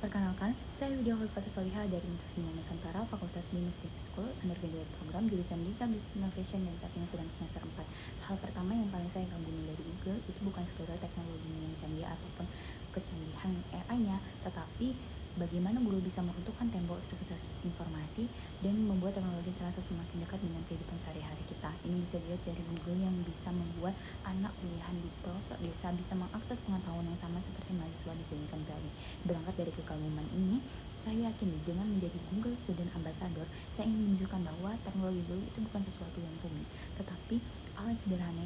Perkenalkan, saya Widya Khulifata Solihah dari Universitas Nusantara, Fakultas Binus Business School, Undergraduate Program, jurusan Digital Business Innovation, dan saat ini sedang semester 4. Hal pertama yang paling saya kagumi dari Google itu bukan sekedar teknologinya yang canggih ataupun kecanggihan AI-nya, tetapi bagaimana Google bisa meruntuhkan tembok aktivitas informasi dan membuat teknologi terasa semakin dekat dengan kehidupan sehari-hari kita. Ini bisa dilihat dari Google yang bisa membuat anak kuliahan di pelosok desa bisa mengakses pengetahuan yang sama seperti mahasiswa di Silicon Valley. Berangkat dari kekaguman ini, saya yakin dengan menjadi Google Student Ambassador, saya ingin menunjukkan bahwa teknologi Google itu bukan sesuatu yang rumit, tetapi alat sederhana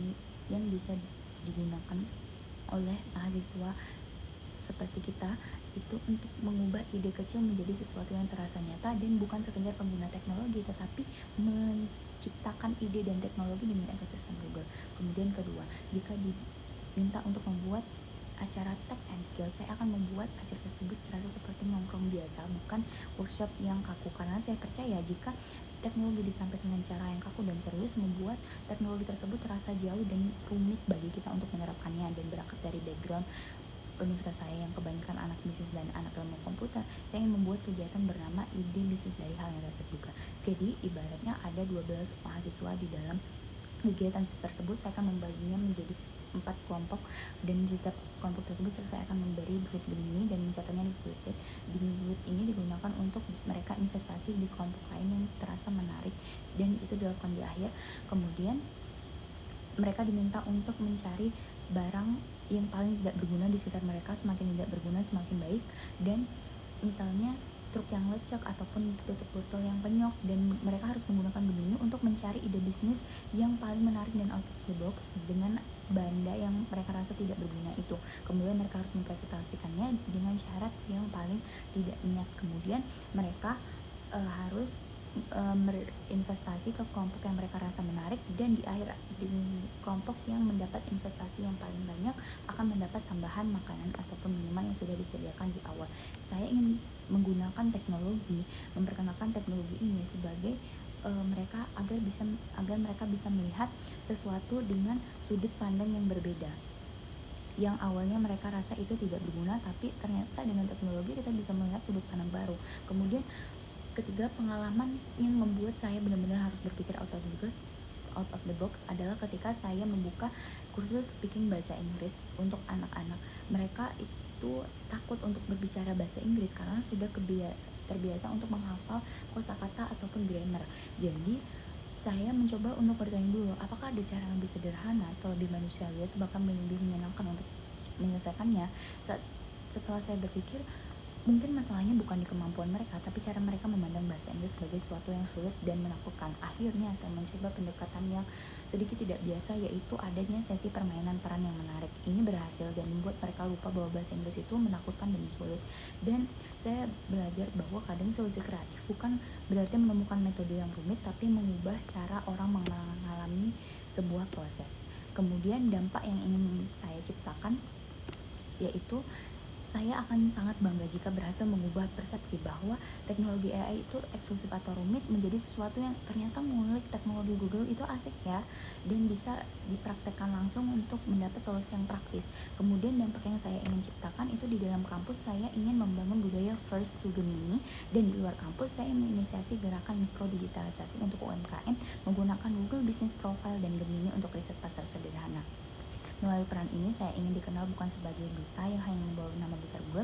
yang bisa digunakan oleh mahasiswa seperti kita itu untuk mengubah ide kecil menjadi sesuatu yang terasa nyata dan bukan sekedar pengguna teknologi, tetapi menciptakan ide dan teknologi dengan ekosistem Google. Kemudian kedua, jika diminta untuk membuat acara tech and skill, saya akan membuat acara tersebut terasa seperti nongkrong biasa, bukan workshop yang kaku, karena saya percaya jika teknologi disampaikan dengan cara yang kaku dan serius, membuat teknologi tersebut terasa jauh dan rumit bagi kita untuk menerapkannya. Dan berangkat dari background universitas saya yang kebanyakan anak bisnis dan anak ilmu komputer, saya ingin membuat kegiatan bernama ide bisnis dari hal yang tak terduga. Jadi ibaratnya ada 12 mahasiswa di dalam kegiatan tersebut. Saya akan membaginya menjadi 4 kelompok, dan di setiap kelompok tersebut saya akan memberi duit Gemini dan mencatatnya di Google Sheet. Duit ini digunakan untuk mereka investasi di kelompok lain yang terasa menarik, dan itu dilakukan di akhir. Kemudian mereka diminta untuk mencari barang yang paling tidak berguna di sekitar mereka. Semakin tidak berguna semakin baik, dan misalnya struk yang lecek ataupun tutup botol yang penyok, dan mereka harus menggunakan Gemini untuk mencari ide bisnis yang paling menarik dan out of the box dengan benda yang mereka rasa tidak berguna itu. Kemudian mereka harus mempresentasikannya dengan syarat yang paling tidak niat. Kemudian mereka harus berinvestasi ke kelompok yang mereka rasa menarik, dan di akhir di kelompok yang mendapat investasi yang paling banyak akan mendapat tambahan makanan ataupun minuman yang sudah disediakan di awal. Saya ingin menggunakan teknologi, memperkenalkan teknologi ini sebagai mereka agar mereka bisa melihat sesuatu dengan sudut pandang yang berbeda. Yang awalnya mereka rasa itu tidak berguna, tapi ternyata dengan teknologi kita bisa melihat sudut pandang baru. Kemudian ketiga, pengalaman yang membuat saya benar-benar harus berpikir out of the box adalah ketika saya membuka kursus speaking bahasa Inggris untuk anak-anak. Mereka itu takut untuk berbicara bahasa Inggris karena sudah terbiasa untuk menghafal kosakata ataupun grammar. Jadi saya mencoba untuk bertanya dulu, apakah ada cara yang lebih sederhana atau lebih manusiawi atau bahkan lebih menyenangkan untuk menyelesaikannya. Setelah saya berpikir, mungkin masalahnya bukan di kemampuan mereka, tapi cara mereka memandang bahasa Inggris sebagai sesuatu yang sulit dan menakutkan. Akhirnya saya mencoba pendekatan yang sedikit tidak biasa, yaitu adanya sesi permainan peran yang menarik. Ini berhasil dan membuat mereka lupa bahwa bahasa Inggris itu menakutkan dan sulit. Dan saya belajar bahwa kadang solusi kreatif bukan berarti menemukan metode yang rumit, tapi mengubah cara orang mengalami sebuah proses. Kemudian dampak yang ingin saya ciptakan yaitu saya akan sangat bangga jika berhasil mengubah persepsi bahwa teknologi AI itu eksklusif atau rumit menjadi sesuatu yang ternyata mengulik teknologi Google itu asik ya, dan bisa dipraktekkan langsung untuk mendapat solusi yang praktis. Kemudian dampak yang saya ingin ciptakan itu di dalam kampus, saya ingin membangun budaya first to Gemini, dan di luar kampus saya menginisiasi gerakan mikro digitalisasi untuk UMKM menggunakan Google Business Profile dan Gemini untuk riset pasar sederhana. Melalui peran ini, saya ingin dikenal bukan sebagai duta yang hanya membawa nama besar Google,